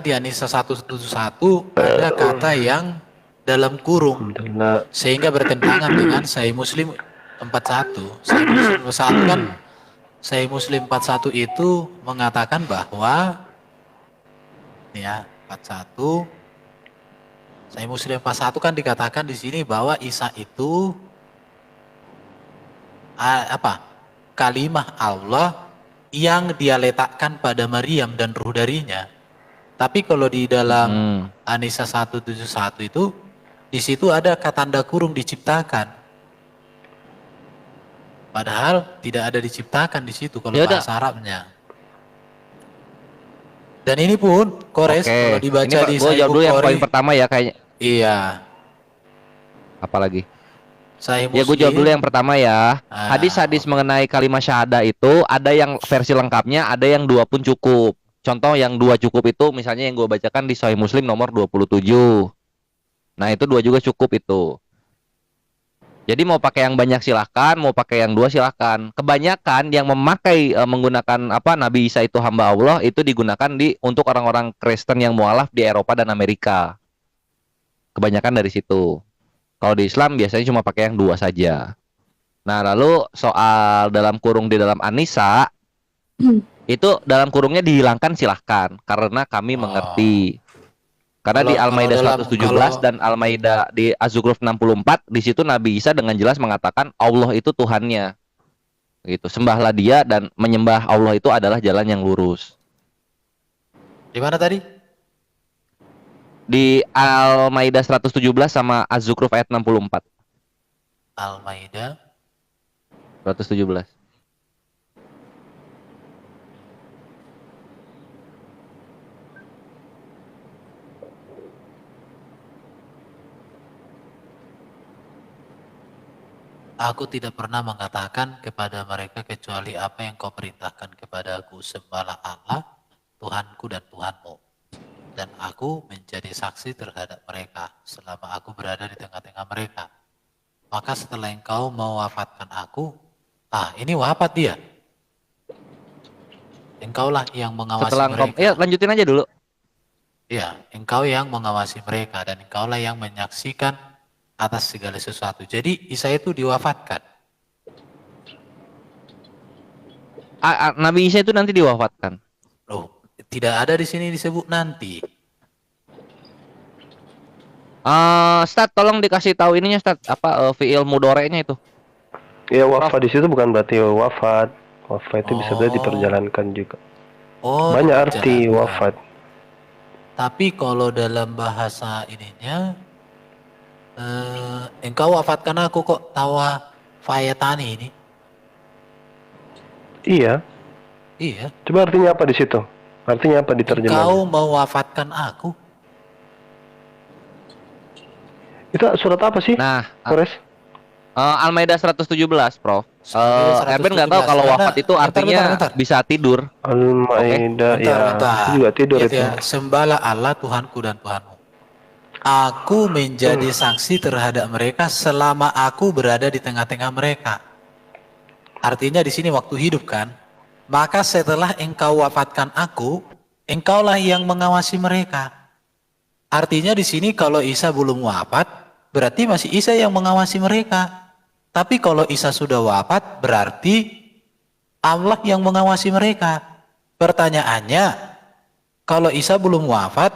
di An-Nisa 171 ada kata yang dalam kurung sehingga bertentangan dengan Sahih Muslim 41. Sahih Muslim 41 kan, Sahih Muslim 41 itu mengatakan bahwa ya 41, Sahih Muslim 41 kan dikatakan di sini bahwa Isa itu kalimah Allah yang dia letakkan pada Maryam dan ruh darinya. Tapi kalau di dalam An-Nisa 171 itu, di situ ada kata tanda kurung diciptakan. Padahal tidak ada diciptakan di situ kalau bahasa Arabnya. Dan ini pun Kores kalau dibaca ini, di Sahih Bukhari. Dulu yang poin pertama ya kayaknya. Iya. Apalagi? Sahih Muslim. Ya gue jawab dulu yang pertama ya. Hadis-hadis mengenai kalimat syahadah itu ada yang versi lengkapnya, ada yang 2 pun cukup. Contoh yang 2 cukup itu misalnya yang gue bacakan di Sahih Muslim nomor 27. Nah itu 2 juga cukup itu. Jadi mau pakai yang banyak silahkan, mau pakai yang 2 silahkan. Kebanyakan yang memakai menggunakan Nabi Isa itu hamba Allah itu digunakan untuk orang-orang Kristen yang mualaf di Eropa dan Amerika. Kebanyakan dari situ. Kalau di Islam biasanya cuma pakai yang 2 saja. Nah lalu soal dalam kurung di dalam An-Nisa itu dalam kurungnya dihilangkan silahkan karena kami mengerti. Karena di Al-Maidah 117 dan Al-Maidah di Az-Zukhruf 64 di situ Nabi Isa dengan jelas mengatakan Allah itu Tuhannya. Gitu. Sembahlah Dia dan menyembah Allah itu adalah jalan yang lurus. Di mana tadi? Di Al-Maidah 117 sama Az-Zukhruf ayat 64. Al-Maidah 117. Aku tidak pernah mengatakan kepada mereka kecuali apa yang kau perintahkan kepadaku, sembahlah Allah, Tuhanku dan Tuhanmu. Dan aku menjadi saksi terhadap mereka selama aku berada di tengah-tengah mereka. Maka setelah engkau mewafatkan aku, ini wafat dia. Engkaulah yang mengawasi mereka. Ya, lanjutin aja dulu. Ya, engkau yang mengawasi mereka dan engkaulah yang menyaksikan atas segala sesuatu. Jadi Isa itu diwafatkan. Nabi Isa itu nanti diwafatkan. Loh, tidak ada di sini disebut nanti. Ustaz, tolong dikasih tahu ininya, Ustaz. Fi'il mudhari'nya itu. Ya, wafat di situ bukan berarti wafat. Wafat itu bisa jadi diperjalankan juga. Banyak arti wafat. Tapi kalau dalam bahasa ininya, engkau wafatkan aku kok tawa fayatani ini. Iya. Coba artinya apa di situ? Artinya apa diterjemahkan? Engkau mewafatkan aku. Itu surat apa sih? Nah, Kores? Al-Maidah 117, Prof. Erben nggak tahu kalau wafat itu artinya bentar. Bisa tidur. Al-Maidah itu juga tidur itu. Ya, sembahlah Allah Tuhanku dan Tuhanmu. Aku menjadi saksi terhadap mereka selama aku berada di tengah-tengah mereka. Artinya di sini waktu hidup kan. Maka setelah engkau wafatkan aku, engkaulah yang mengawasi mereka. Artinya di sini kalau Isa belum wafat, berarti masih Isa yang mengawasi mereka. Tapi kalau Isa sudah wafat, berarti Allah yang mengawasi mereka. Pertanyaannya, kalau Isa belum wafat,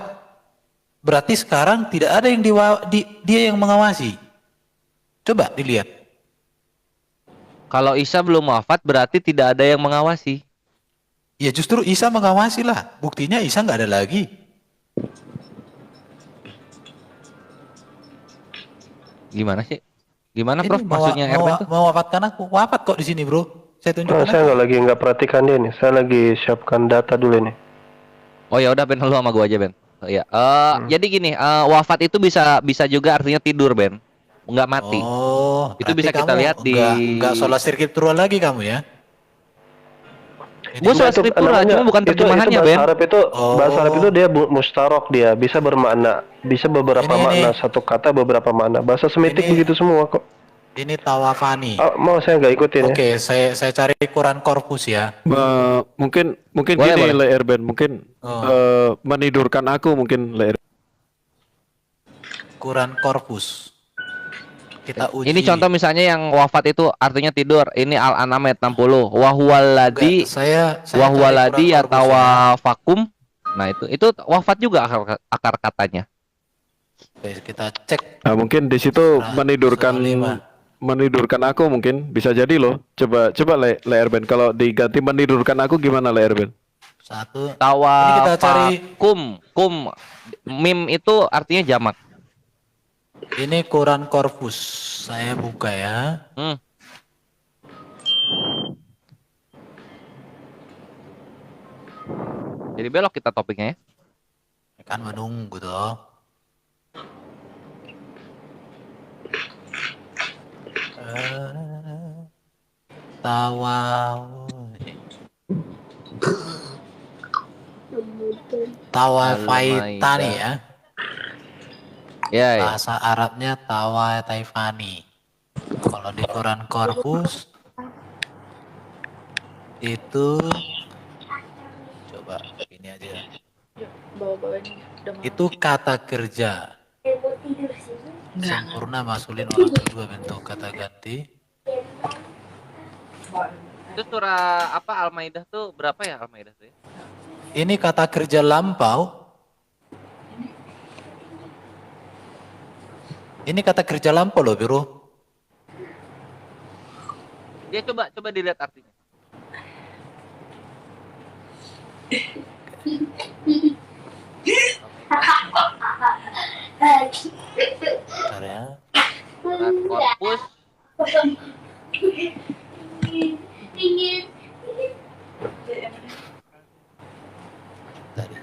berarti sekarang tidak ada yang dia yang mengawasi. Coba dilihat. Kalau Isa belum wafat, berarti tidak ada yang mengawasi. Ya justru Isa mengawasi lah. Buktinya Isa nggak ada lagi. Gimana sih? Gimana, Prof? Maksudnya Erben tuh? Mewafatkan aku. Wafat kok di sini, Bro. Saya tunjukkan. Saya nggak perhatikan dia nih. Saya lagi siapkan data dulu nih. Oh ya udah, Ben, lu sama gua aja, Ben. Ya. Jadi gini, wafat itu bisa juga artinya tidur, Ben. Nggak mati. Oh, itu bisa kita lihat di nggak sholat skriptural lagi kamu ya? Gue sholat skriptural, cuma bukan terjemahannya, Ben. Bahasa Arab itu dia mustarok, dia bisa bermakna, bisa beberapa makna satu kata, beberapa makna. Bahasa Semitik begitu semua kok. Ini tawafani. Oh, mau saya nggak ikutin ya? Oke, saya cari Quran korpus ya. Mungkin Boleh, gini boleh. Le Erben, mungkin menidurkan aku mungkin Le Erben. Quran korpus. Kita uji. Ini contoh misalnya yang wafat itu artinya tidur. Ini Al-An'am ayat 60. Wahwaladi Enggak, saya wahwaladi cari Quran korpus ya. yatawafakum. Nah, itu wafat juga akar katanya. Oke, kita cek. Nah, mungkin di situ Surah menidurkan 5. aku mungkin bisa jadi loh. Coba Le Erben, kalau diganti menidurkan aku gimana Le Erben? Satu. Ini kita cari. Tawafakum. Mim itu artinya jamak. Ini Quran korpus. Saya buka ya. Jadi belok kita topiknya ya. Kan menunggu toh. Tawafaitani ya. Ya, ya. Bahasa Arabnya tawafaitani. Kalau di Quran korpus itu coba ini aja. Itu kata kerja. Sempurna masulin orang kedua bentuk kata ganti. Itu surah apa Al-Maidah tuh berapa ya Al-Maidah tuh ya? Ini kata kerja lampau. Ini kata kerja lampau loh, Bro. Ya coba dilihat artinya. Bentar ya. Surat korpus. Tadi.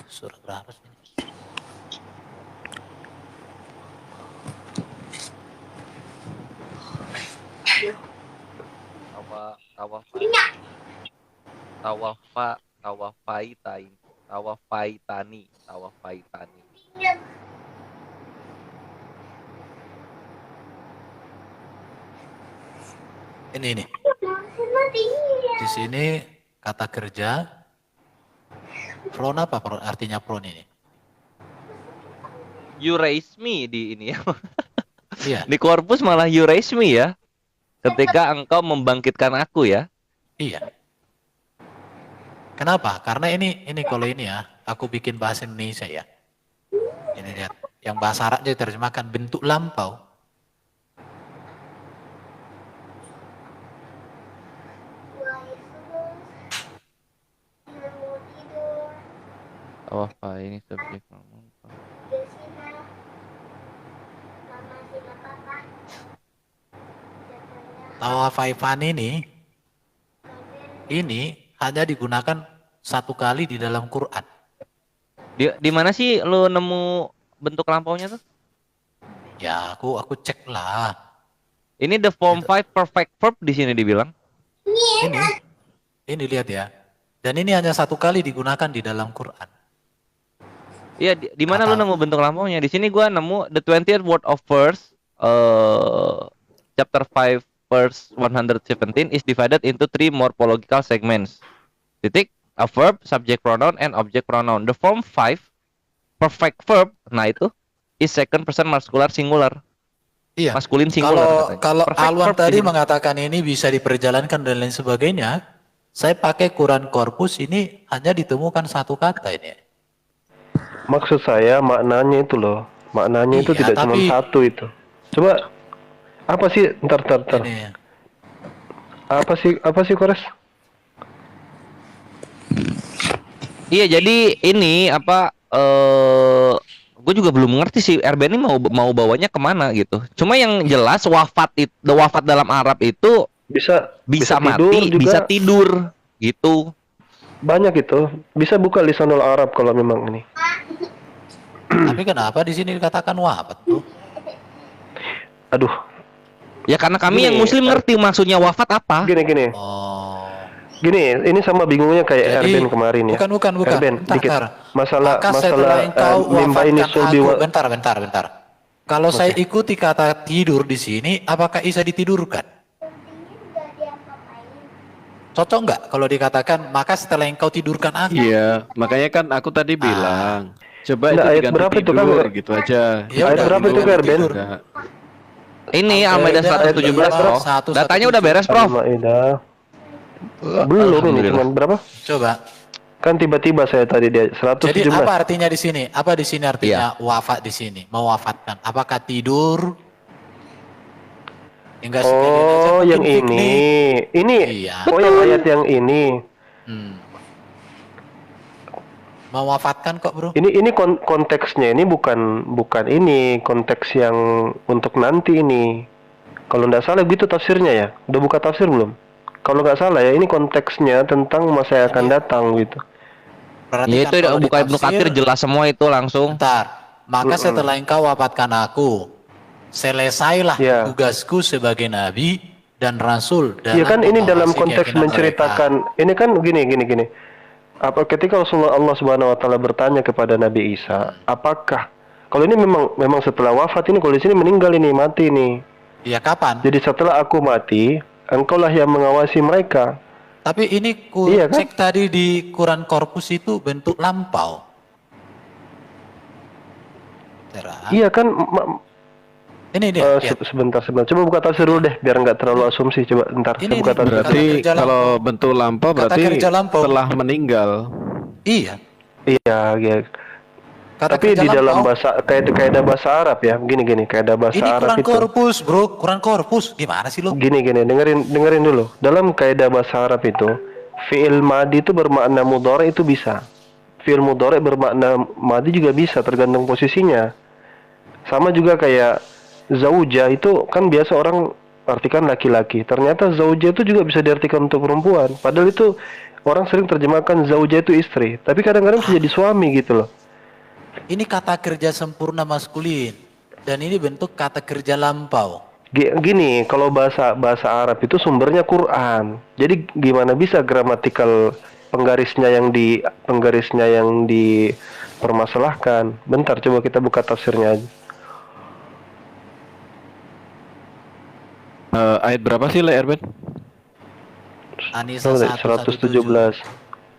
Surah berapa sih? Tawafaitani. Ini. Di sini kata kerja. Pron apa artinya pron ini? You raise me di ini ya. Iya. Di korpus malah you raise me ya. Ketika engkau membangkitkan aku ya. Iya. Kenapa? Karena ini kalau ini ya, aku bikin bahasa Indonesia ya. Ini lihat, yang bahasa Arabnya diterjemahkan bentuk lampau. Tawafa ini subjek. Tawafaifan ini hanya digunakan satu kali di dalam Quran. Di mana sih lu nemu bentuk lampaunya tuh? Ya, aku cek lah. Ini the form 5 perfect verb di sini dibilang. Ini lihat ya. Dan ini hanya satu kali digunakan di dalam Quran. Iya, di mana lu nemu bentuk lampaunya? Di sini gua nemu the 20th word of verse chapter 5 verse 117 is divided into 3 morphological segments. Titik, a verb, subject pronoun, and object pronoun. The form 5 perfect verb, nah itu is second person masculine singular. Iya. Maskulin singular. Kalau Perfect Alwan verb tadi ini. mengatakan ini bisa diperjalankan dan lain sebagainya, saya pakai Quran korpus ini hanya ditemukan satu kata ini. Maksud saya maknanya itu loh. Maknanya itu Iya, tidak cuma tapi- satu itu. Coba apa sih? Ntar. Ini. Apa sih Kores? Iya, jadi ini apa gue juga belum ngerti sih RB ini mau bawanya kemana gitu. Cuma yang jelas wafat dalam Arab itu bisa mati, juga. bisa tidur gitu. Banyak itu. Bisa buka lisanul Arab kalau memang ini. Tapi kenapa di sini dikatakan wafat tuh? Aduh, Ya karena kami Gini, yang muslim ngerti maksudnya wafat apa. gini. Oh. Gini, ini sama bingungnya kayak Jadi, Erben kemarin ya. bukan. Erben, Bentar, dikit. bentar. Masalah Maka setelah engkau mimba ini wafatkan aku, bentar. Kalau saya ikuti kata tidur di sini, apakah Isa ditidurkan? Cocok nggak kalau dikatakan maka setelah engkau tidurkan aku? Iya, makanya kan aku tadi bilang, coba Nggak, itu ayat diganti berapa itu kan? tidur gitu aja. Ya Ayat udah, berapa itu, diganti Erben? tidur. Enggak. Ini Al-Maidah 117, Prof. Satu, Datanya satu, udah beres, Prof. Al-Maidah. Belum ini Alhamdulillah. cuman berapa? Coba. Kan tiba-tiba saya tadi dia 117. Jadi apa artinya di sini? Apa di sini artinya wafat di sini? Mewafatkan. Apakah tidur? Hingga sekalian aja Oh, mungkin yang ini. piknik. Ini. Iya. Oh, yang ayat yang ini. Mewafatkan kok, Bro. Ini konteksnya ini bukan ini konteks yang untuk nanti ini. Kalau nggak salah gitu tafsirnya ya. Udah buka tafsir belum? Kalau nggak salah ya ini konteksnya tentang masa yang akan datang gitu. Berarti Ya kan itu kalau buka Ibnu ditafsir, Katsir jelas semua itu langsung. Bentar. Maka setelah engkau wafatkan aku, selesailah Ya. tugasku sebagai nabi dan rasul. Iya kan ini dalam mengawasi konteks keyakinan menceritakan. Ini kan gini. Apa ketika Rasulullah Allah Subhanahu wa taala bertanya kepada Nabi Isa, apakah kalau ini memang setelah wafat ini kalau di sini meninggal ini mati nih. mereka. Ya kapan? Jadi setelah aku mati, engkaulah yang mengawasi mereka. Tapi ini Iya kan? cek tadi di Quran Korpus itu bentuk lampau. Terang. Iya kan Ini dia. lihat. sebentar. Coba buka tafsir dulu deh biar nggak terlalu asumsi. Coba bentar. Ini Saya buka nih, tafsir. Berarti Kata kerja kalau bentuk lampau Kata berarti kerja lampau. setelah meninggal. Iya. Iya. Kata Tapi kerja di dalam lampau. bahasa kaidah bahasa Arab ya. Gini kaidah bahasa Ini Arab Quran itu. Korpus, Bro. Quran Korpus. Gimana sih lo? Gini dengerin dulu. Dalam kaidah bahasa Arab itu, fi'il madi itu bermakna mudhari itu bisa. Fi'il mudhari bermakna madi juga bisa tergantung posisinya. Sama juga kayak zauja itu kan biasa orang artikan laki-laki. Ternyata zauja itu juga bisa diartikan untuk perempuan. Padahal itu orang sering terjemahkan zauja itu istri, tapi kadang-kadang bisa jadi suami gitu loh. Ini kata kerja sempurna maskulin. Dan ini bentuk kata kerja lampau. Gini, kalau bahasa Arab itu sumbernya Quran. Jadi gimana bisa gramatikal penggarisnya yang dipermasalahkan? Bentar, coba kita buka tafsirnya aja. Ayat berapa sih, Le Erben? Anisa Oh, 117.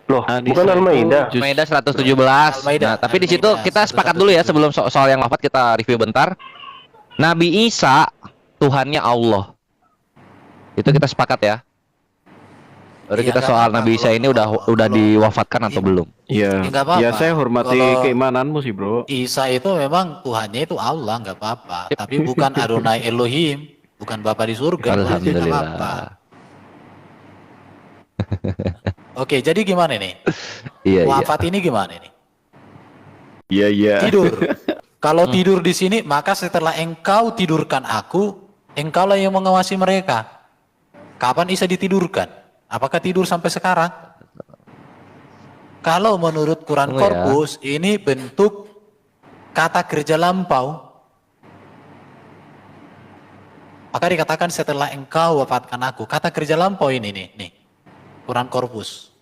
Loh, Anisa bukan itu Al-Maidah. Maidah 117. Al-Maidah. Nah, tapi di situ Al-Maidah kita sepakat dulu ya sebelum soal yang wafat kita review bentar. Nabi Isa Tuhannya Allah. Itu kita sepakat ya. Baru Iya, kita nggak soal apa-apa. Nabi Isa ini udah diwafatkan atau belum? Iya. Nggak apa-apa. Ya saya hormati Kalau- keimananmu sih, Bro. Isa itu memang Tuhannya itu Allah, nggak apa-apa. Tapi bukan Adonai Elohim, bukan Bapa di surga. Nggak apa-apa. Alhamdulillah. Oke, jadi gimana nih? Iya, iya. Wafat ini gimana nih? Iya. Tidur. Kalau tidur di sini, maka setelah engkau tidurkan aku, engkaulah yang mengawasi mereka. Kapan Isa ditidurkan? Apakah tidur sampai sekarang? Kalau menurut Quran Oh, ya. Korpus, ini bentuk kata kerja lampau. Maka dikatakan setelah engkau wafatkan aku. Kata kerja lampau ini nih. Quran Korpus.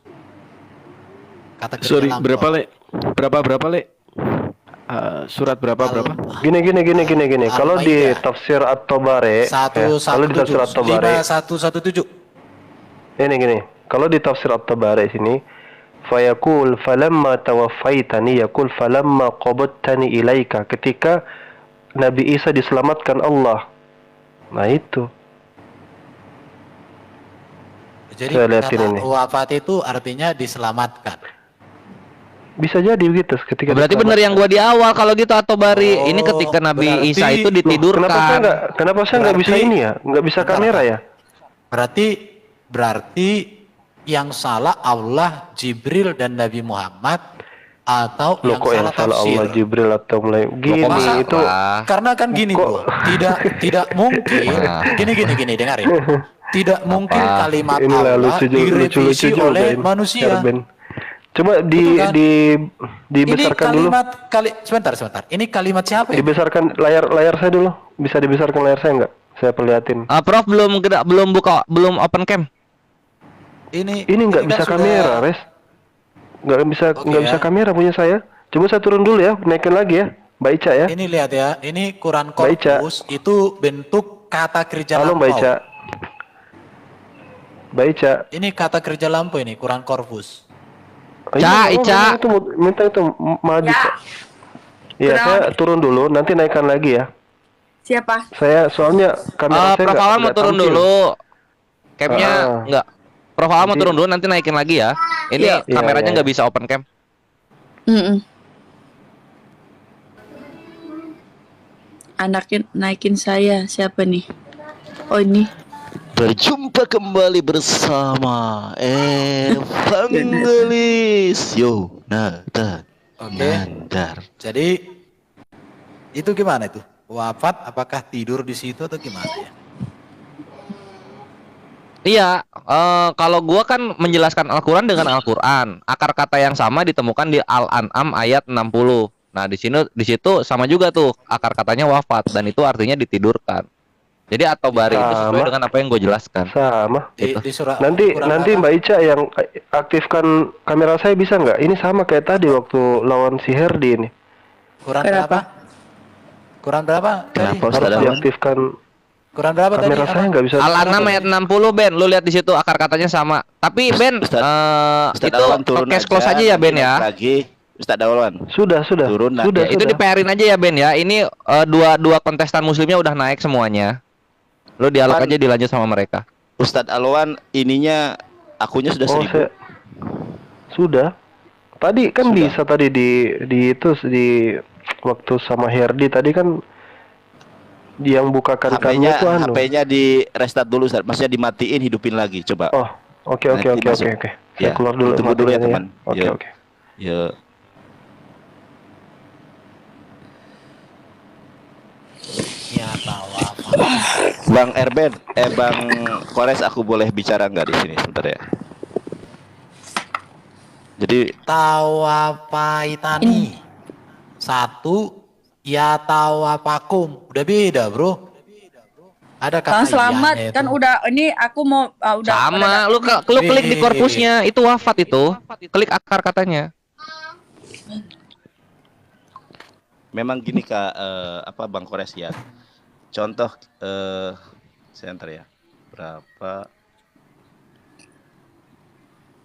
Kata kerja Sorry, lampau. berapa, Le? Berapa, Le? Surat berapa? Gini. Kalau di Al-Maidah. tafsir At-Tabari, kalau di tafsir At-Tabari, 5117. Ini. Kalau di tafsir At-Tabari sini, fayaqul falamma tawaffaitani yaqul falamma qabadtani ilaika. Ketika Nabi Isa diselamatkan Allah. Nah itu. Jadi Saya liatin kata ini. wafat itu artinya diselamatkan. Bisa jadi begitu ketika Berarti diselamatkan. benar yang gua di awal kalau gitu atau Bari. Ini Oh, ketika Nabi berarti- Isa itu Loh, ditidurkan. kenapa saya nggak bisa Berarti- ini ya? Nggak bisa Bentar. kamera ya? Berarti yang salah Allah, Jibril dan Nabi Muhammad atau Loh kok yang salah tafsir? Allah Jibril atau mulai gini Masa- itu Karena kan gini, Kok- Bro. Tidak mungkin. Nah. Gini dengarin. Tidak mungkin kalimat inilah Allah lucu-lucu direvisi juga oleh ini, manusia. Erben. Coba Betul kan? dibesarkan ini dulu. sebentar. Ini kalimat siapa ya? Dibesarkan layar saya dulu. Bisa dibesarkan layar saya nggak? Saya perlihatin. Prof belum open cam. Ini nggak kan bisa sudah- kamera, Res. Oke Nggak ya. bisa kamera punya saya. Coba saya turun dulu ya, naikin lagi ya, Mbak Ica ya. Ini lihat ya, ini Quran Mbak Ica. korpus itu bentuk kata kerja Halo Mbak lampau. Ica. Mbak Ica. Ini kata kerja lampau ini Quran korpus. Oh, Ca, iya, Ica. minta itu maju Ya. Kak. Iya, Kenapa? saya turun dulu, nanti naikkan lagi ya. Siapa? Saya soalnya kamera saya Prof Awal mau nggak turun tampil. dulu. Camnya Ah. enggak. Prof Awal mau Nanti- turun dulu nanti naikin lagi ya. Ini Iya. kameranya Iya, nggak iya. bisa open cam. Mm-mm. Naikin saya. Siapa nih? Oh ini. Berjumpa kembali bersama Evangelis Yonatan Oke. Nandar. Jadi itu gimana itu? Wafat apakah tidur di situ atau gimana ya? Iya, kalau gua kan menjelaskan Al-Qur'an dengan Al-Qur'an. Akar kata yang sama ditemukan di Al-An'am ayat 60. Nah, di situ sama juga tuh akar katanya wafat dan itu artinya ditidurkan. Jadi atau bari itu sesuai Sama. dengan apa yang gue jelaskan. Sama. Di surah Nanti Quran nanti apa? Mbak Ica yang aktifkan kamera saya bisa nggak? Ini sama kayak tadi waktu lawan si Herdi ini. Quran Kenapa? berapa? Quran berapa? Tadi? Kenapa Ustaz Harus Awan? diaktifkan Quran berapa tadi? kamera Apa? saya nggak bisa. Al-An'am ayat 60 Ben, lu lihat di situ akar katanya sama. Tapi Ben, Ustaz itu Awan turun podcast close aja ya Ben nanti ya. Lagi Ustaz Awan. Sudah. Turun, nah, sudah. Ya, itu diPR-in aja ya Ben ya. Ini dua kontestan muslimnya udah naik semuanya. Lu dialog Pan- aja dilanjut sama mereka. Ustaz Alwan ininya akunnya sudah Oh, 1000. saya sudah. Tadi kan Sudah. bisa tadi di waktu sama Herdi tadi kan yang bukakan HP-nya kamu itu anu. HP-nya di restart dulu Ustaz. Maksudnya dimatiin, hidupin lagi coba. Oh, oke. Nanti masuk. Saya Ya, keluar dulu. tunggu dulu ya, matinya teman. Oke, Ya. oke. Ya. Ya tahu apa. Bang Erben, Bang Kores, aku boleh bicara nggak di sini sebentar ya? Jadi Tahu apa itani? Satu ya tahu apakum. Udah beda, Bro. Ada kata Bang Selamat iyanya itu. kan udah ini aku mau udah Sama, lu klik di korpusnya, itu wafat itu. Klik akar katanya. memang gini Kak, Bang Kores ya. Contoh, sebentar ya. Berapa?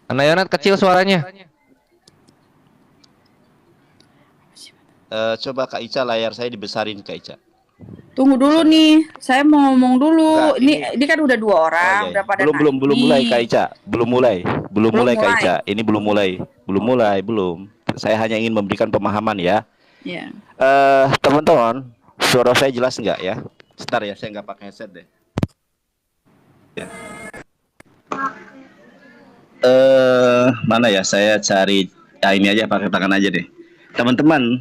Anak Yonat kecil suaranya. Coba Kak Ica, layar saya dibesarin Kak Ica. Tunggu dulu nih. Saya mau ngomong dulu. Enggak, Ini kan udah 2 orang, Oh, iya. udah pada belum naik mulai nih. Kak Ica, belum mulai Belum Kak mulai. Ica. Ini belum mulai. Saya hanya ingin memberikan pemahaman ya. Ya. Teman-teman, suara saya jelas nggak ya? Sebentar ya, saya nggak pakai headset deh. Ya. Mana ya? Saya cari. Ya ini aja, pakai tangan aja deh. Teman-teman,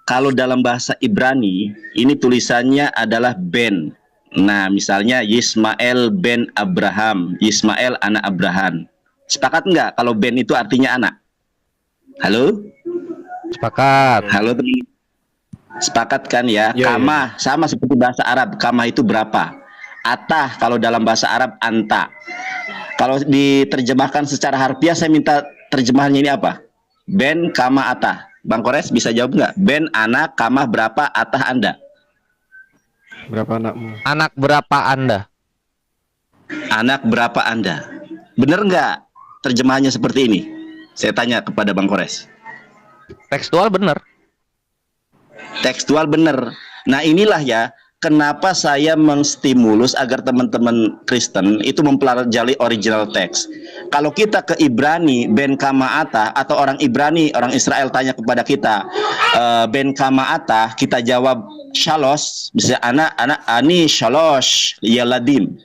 kalau dalam bahasa Ibrani, ini tulisannya adalah Ben. Nah, misalnya Yismael ben Abraham, Yismael anak Abraham. Sepakat nggak kalau Ben itu artinya anak? Halo? Sepakat. Halo teman. Sepakat kan ya? Ya, Kama sama seperti bahasa Arab. Kama itu berapa? Atah kalau dalam bahasa Arab anta. Kalau diterjemahkan secara harfiah saya minta terjemahannya ini apa? Ben kama atah. Bang Kores bisa jawab nggak? Ben anak kama berapa atah Anda? Berapa anakmu? Anak berapa Anda? Anak berapa Anda? Bener nggak terjemahannya seperti ini? Saya tanya kepada Bang Kores. Tekstual bener. Tekstual bener. Nah inilah ya kenapa saya mengstimulus agar teman-teman Kristen itu mempelajari original teks. Kalau kita ke Ibrani ben kamaata atau orang Ibrani, orang Israel tanya kepada kita ben kamaata, kita jawab shalos, bisa anak ani shalos yaladim.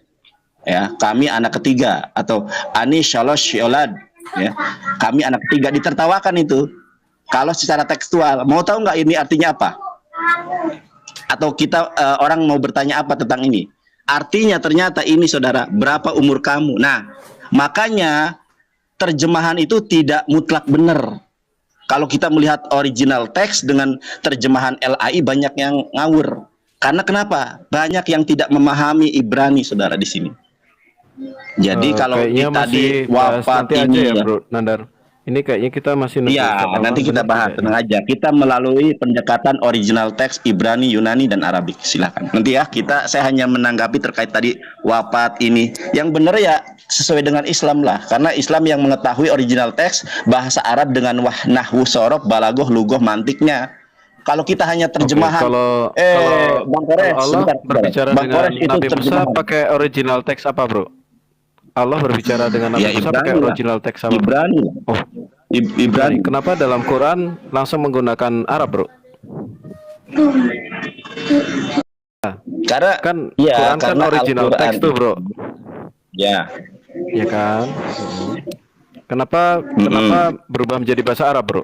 Ya, kami anak ketiga atau ani shalos yolad, ya. Kami anak ketiga, ditertawakan itu. Kalau secara tekstual, mau tahu nggak ini artinya apa? Atau kita orang mau bertanya apa tentang ini? Artinya ternyata ini saudara, berapa umur kamu? Nah, makanya terjemahan itu tidak mutlak benar. Kalau kita melihat original teks dengan terjemahan LAI banyak yang ngawur. Karena kenapa? Banyak yang tidak memahami Ibrani saudara di sini. Jadi kalau kayaknya kita masih di bahas wafat nanti aja ini ya ya, bro Nandar. Ini kayaknya kita masih nunggu iya, Ustadz Alwan, nanti kita bener bahas, tidak tenang nih? aja. Kita melalui pendekatan original teks Ibrani, Yunani, dan Arabik. Silakan. Nanti ya, saya hanya menanggapi terkait tadi wafat ini. Yang benar ya sesuai dengan Islam lah, karena Islam yang mengetahui original teks bahasa Arab dengan nahwu, sorof, balagoh, lugoh, mantiknya. Kalau kita hanya Oke, terjemahan, kalau kalau Bang kalau Kores, Allah sebentar, berbicara Bang dengan Kores itu Nabi Musa terjemahan. pakai original teks apa bro? Allah berbicara dengan Ya Nabi Musa pakai Ibrani lah, original teks apa bro? Ibrani, Oh, Ibrani. Ibrani. Kenapa dalam Quran langsung menggunakan Arab bro? Karena Kan ya, Quran kan karena original Al-Quran teks tuh bro, ya. ya kan? Kenapa berubah menjadi bahasa Arab bro?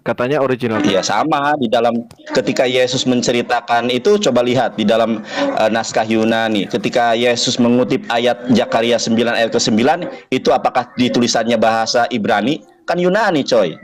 Katanya original Iya teks. sama di dalam ketika Yesus menceritakan itu, coba lihat di dalam naskah Yunani ketika Yesus mengutip ayat Zakaria 9 ayat ke-9 itu apakah ditulisannya bahasa Ibrani? Kan Yunani coy.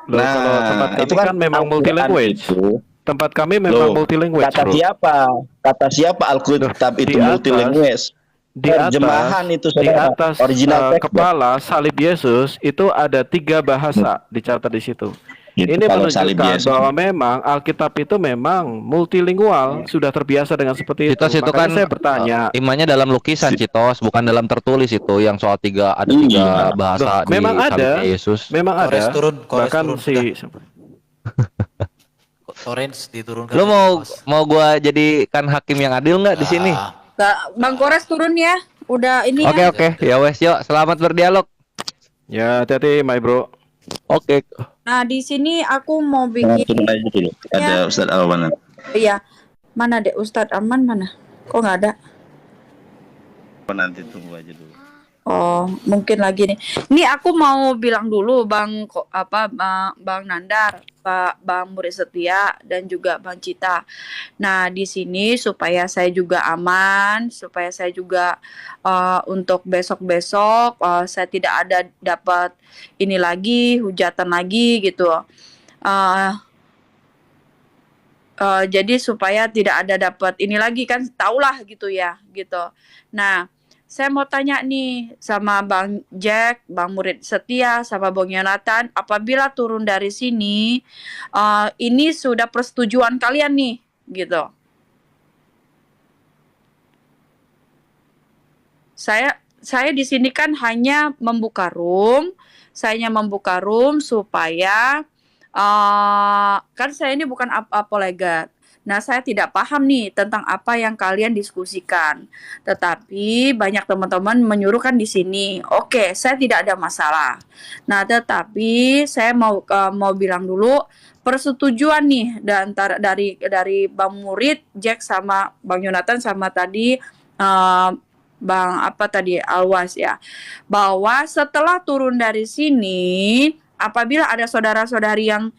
Loh, kalau tempat kami itu kan memang Al-Quran multi language. itu. Tempat kami memang Loh, multi language kata bro. siapa? Kata siapa Alkitab Loh, itu di multi atas- language? Di atas, Terjemahan itu di saudara, atas original text. kepala salib Yesus itu ada 3 bahasa dicatat di situ. Gitu, Ini kalau salib menunjukkan Yesus. bahwa memang Alkitab itu memang multilingual, sudah terbiasa dengan seperti itu. Citos itu Makanya kan saya bertanya, imannya dalam lukisan, Citos, bukan dalam tertulis itu yang soal ada Iya. tiga bahasa Loh, di memang ada. salibnya Yesus. memang Kores ada, turun, Kores bahkan turun, si Torrents diturunkan. Lu Bos. mau gua jadikan hakim yang adil nggak di sini? Ah, Bang Kores turun ya. Udah ini Oke ya. oke, ya wes yuk, selamat berdialog. ya hati-hati my bro. Oke. Nah, di sini aku mau Nah, bikin turun aja dulu. Ada Ustadz Alwan. iya. Mana dek Ustadz Arman mana? Kok nggak ada? Nanti tunggu aja dulu. Oh, mungkin lagi nih. Ini aku mau bilang dulu Bang Bang Nandar, Bang Murid Setia dan juga Bang Cita. Nah, di sini supaya saya juga aman, supaya saya juga untuk besok-besok saya tidak ada dapat ini lagi, hujatan lagi gitu. Jadi supaya tidak ada dapat ini lagi kan, tahulah gitu ya, gitu. Nah, saya mau tanya nih sama Bang Jack, Bang Murid Setia, sama Bang Yonatan, apabila turun dari sini, ini sudah persetujuan kalian nih, gitu. Saya di sini kan hanya membuka room, supaya kan saya ini bukan apologet. Nah, saya tidak paham nih tentang apa yang kalian diskusikan. Tetapi banyak teman-teman menyuruhkan di sini. Oke, saya tidak ada masalah. Nah, tetapi saya mau bilang dulu persetujuan nih dari Bang Murid, Jack sama Bang Yonatan sama tadi Bang Alwas ya. Bahwa setelah turun dari sini, apabila ada saudara-saudari yang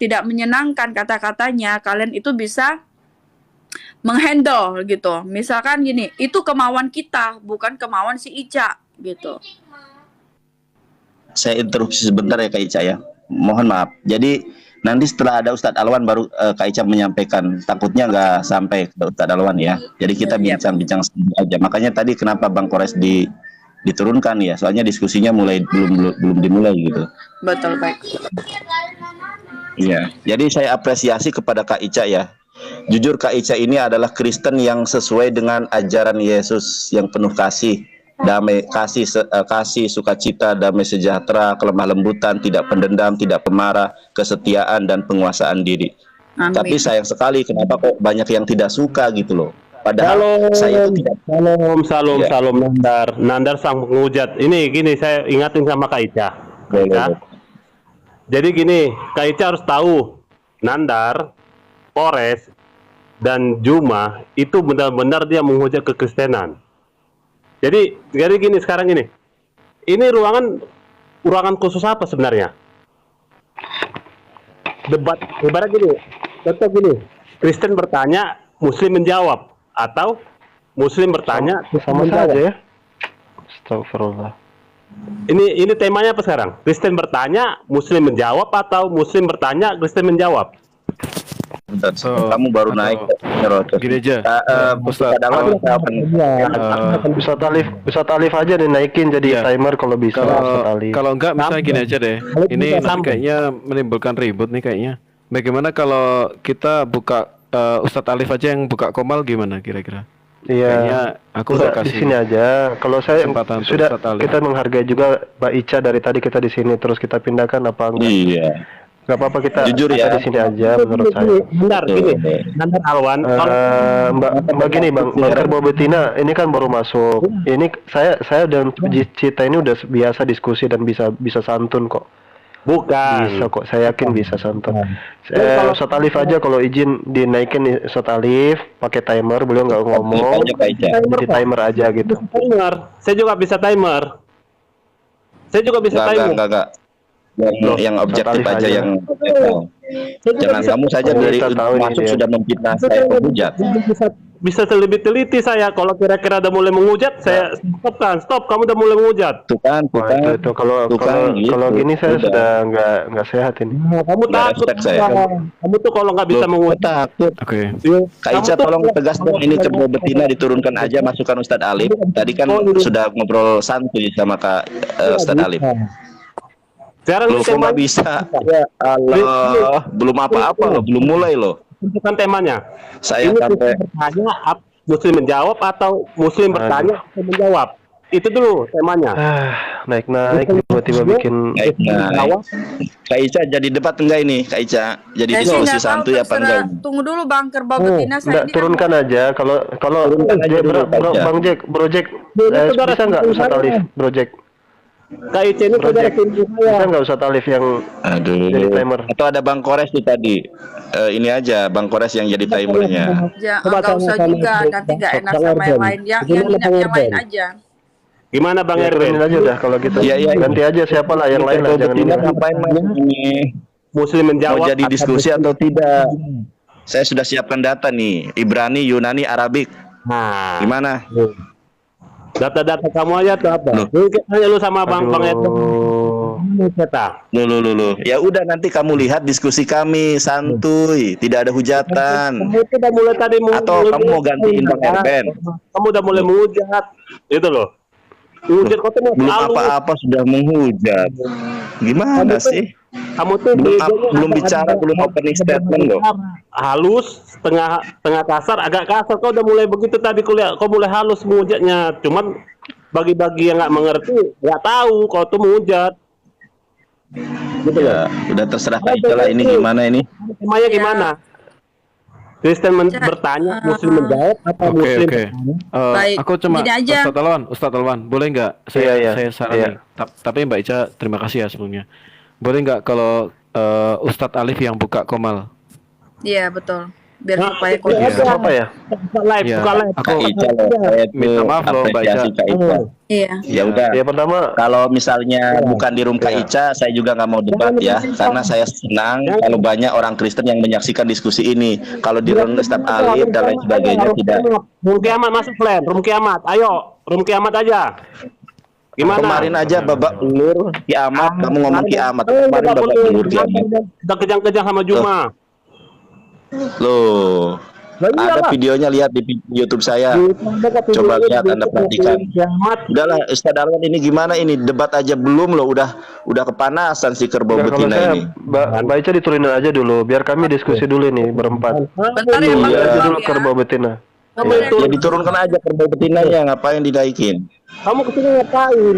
tidak menyenangkan kata-katanya, kalian itu bisa menghandle gitu. Misalkan gini, itu kemauan kita, bukan kemauan si Ica gitu. Saya interupsi sebentar ya Kak Ica ya. Mohon maaf. Jadi nanti setelah ada Ustadz Alwan baru Kak Ica menyampaikan. Takutnya nggak sampai ke Ustadz Alwan ya. Jadi kita bincang-bincang aja. Makanya tadi kenapa Bang Kores diturunkan ya? Soalnya diskusinya belum dimulai gitu. Betul, baik. Iya, jadi saya apresiasi kepada Kak Ica ya. Jujur Kak Ica ini adalah Kristen yang sesuai dengan ajaran Yesus yang penuh kasih, damai, kasih, sukacita, damai sejahtera, kelemah lembutan, tidak pendendam, tidak pemarah, kesetiaan dan penguasaan diri. Amin. Tapi sayang sekali kenapa kok banyak yang tidak suka gitu loh. Padahal saya itu tidak. Salam Ya. Nandar sang penghujat. Ini gini, saya ingatin sama Kak Ica. Jadi gini, Kak Ica harus tahu, Nandar, Kores, dan Juma itu benar-benar dia menghujat kekristenan. Jadi gini sekarang ini ruangan khusus apa sebenarnya? Debat, ibarat gini, contoh gini, Kristen bertanya, Muslim menjawab, atau Muslim bertanya, Sama menjawab. saja ya. Astagfirullah. Ini temanya apa sekarang? Kristen bertanya, Muslim menjawab, atau Muslim bertanya, Kristen menjawab? Bentar, So, kamu baru atau naik. Terus. Gini aja, Ustaz. Ustaz Alwan, saya akan Ustadz Alif aja dinaikin jadi Iya. timer kalau bisa Kalau Ustadz Alif. kalau enggak misalnya gini aja deh. Ini nanti Sambung. kayaknya menimbulkan ribut nih kayaknya. Bagaimana kalau kita buka Ustadz Alif aja yang buka komal gimana kira-kira? Kayaknya Iya. aku Udah udah di kasih sini aja. Kalau saya kesempatan untuk sudah Ustadz Alif. kita menghargai juga Mbak Ica dari tadi kita di sini terus kita pindahkan apa enggak? Iya. Gak apa-apa kita Jujur kita ya. di sini aja menurut saya. Bentar, gini. Nandar Alwan, kalau Mbak gini Bang Kerbau Betina ini kan baru masuk. Ini saya dan Cita ini udah biasa diskusi dan bisa santun kok. bukan. Bisa kok, saya yakin bisa santun. Ustadz Alif aja kalau izin dinaikin nih Ustadz Alif pakai timer, beliau nggak ngomong, Aja, Kak Ica. jadi timer aja gitu. Timer. Saya juga bisa timer. Saya juga bisa timer. Enggak. Yang objektif Alif aja aja. yang Saya juga jangan bisa, kamu saja Oh, dari kita tahu ini masuk dia. sudah memfitnah saya penghujat. bisa lebih teliti saya. Kalau kira-kira udah mulai menghujat, saya stop. Kamu udah mulai menghujat. Tuh kan, Wah, itu kalau Tuh kan, gitu. kalau gini saya Udah. sudah nggak sehat ini. Kamu Nggak takut. respect saya. Kamu tuh kalau nggak bisa Loh, menghujat. takut. Oke. Kak Ica tolong tegas dong, ini kerbau betina diturunkan aja, masukkan Ustadz Alif. Tadi kan sudah ngobrol santuy sama Kak Ustadz Alif. Sekarang Loh, kok nggak bisa? Ya Allah, belum apa-apa loh, belum mulai loh. tentukan temanya. Saya Ini sampai bertanya, Muslim menjawab atau Muslim bertanya, Muslim menjawab. Itu dulu temanya. Naik tiba-tiba bikin naik. Kak Ica jadi debat enggak ini? Kak Ica jadi Saya sih diskusi nggak tahu, santuy apa enggak terserah. ini? Tunggu dulu Bang Kerbau Betina saya Nggak, ini turunkan aja kalau Turunkan aja dulu, Kak Ica. Bang Jack, Bro Jack, saudara bisa nggak sendiri Ustadz saya. Alif, Bro Jack, Kak Ica ini saudara Project. sendiri bisa saya. nggak Ustadz Alif yang Aduh. jadi timer? Atau ada Bang Kores tuh tadi. Ini aja Bang Kores yang jadi timernya. Ya, Coba nggak usah tanya-tanya juga, Bang- nanti nggak Bang enak sama yang Erben. lain. Yang Gimana Bang yang lain Erben? aja. Gimana Bang Ya, turunin Erben? aja udah kalau gitu. Iya, iya. Ganti aja siapa lah yang lain lah, Kerbau jangan ini. betina ngapain masuk ini? Muslim Mau menjawab. jadi diskusi atau tidak? Saya sudah siapkan data nih, Ibrani, Yunani, Arabik. Nah, Gimana? data-data kamu aja tuh apa? Ini tanya lu sama Bang Erben. Aduh. Ini kata. Loh. Ya udah nanti kamu lihat diskusi kami santuy, tidak ada hujatan. Kamu itu udah mulai tadi Atau kamu mau gantiin Bang Erben? Kamu udah mulai menghujat. Itu loh. Menghujat kau tuh mau Belum selalu. apa-apa sudah menghujat. Gimana sih? Kamu tuh Belum bicara, belum opening statement loh. halus, tengah kasar, agak kasar. Kau udah mulai begitu tadi kuliah. Kau mulai halus menghujatnya. Cuman bagi-bagi yang nggak mengerti, nggak tahu kau tuh menghujat. Gitu loh. Ya, udah terserah Kak Ica lah, ini gimana ini? Temanya gimana? Kristen bertanya, Muslim menjawab, apa Oke, Muslim oke. bertanya? Baik, Aku cuma gini aja. Ustadz Alwan, boleh nggak? Iya. Saya saran Iya. nih. Tapi Mbak Ica, terima kasih ya sebelumnya. Boleh nggak kalau Ustadz Alif yang buka komal? Iya, betul. Biar Nah, supaya iya. kondusif. Apa ya? Buka live, Iya. buka live. Aku Kak Ica loh, saya tuh minta maaf loh, Mbak Ica. apresiasi Kak Ica. Iya. Ya udah. Ya pertama Kalau misalnya bukan di room Kak Iya. Ica, saya juga nggak mau debat ya, karena saya senang kalau banyak orang Kristen yang menyaksikan diskusi ini. Kalau di room Ustadz Alif dan lain sebagainya tidak. Room kiamat masuk plan, room kiamat. Ayo, room kiamat aja. Gimana? Kemarin aja babak belur kiamat, kamu ngomong kiamat. Kemarin babak belur kiamat. Kita kejang-kejang sama Juma. Loh, Lah ada iyalah. videonya, lihat di YouTube saya. Coba lihat, Anda perhatikan. Kiamat. Udahlah, Ustadz Alwan ini gimana ini, debat aja belum loh, udah kepanasan si kerbau Nggak, kalau betina saya ini. Mbak Ica diturunin aja dulu biar kami diskusi dulu nih berempat. Bentar ya Bang Iya aja Kerbau dulu ya. Kerbau Betina. Kamu Iya. itu, Ya diturunkan aja kerbau betinanya, ngapain dinaikin? kamu kesini ngapain?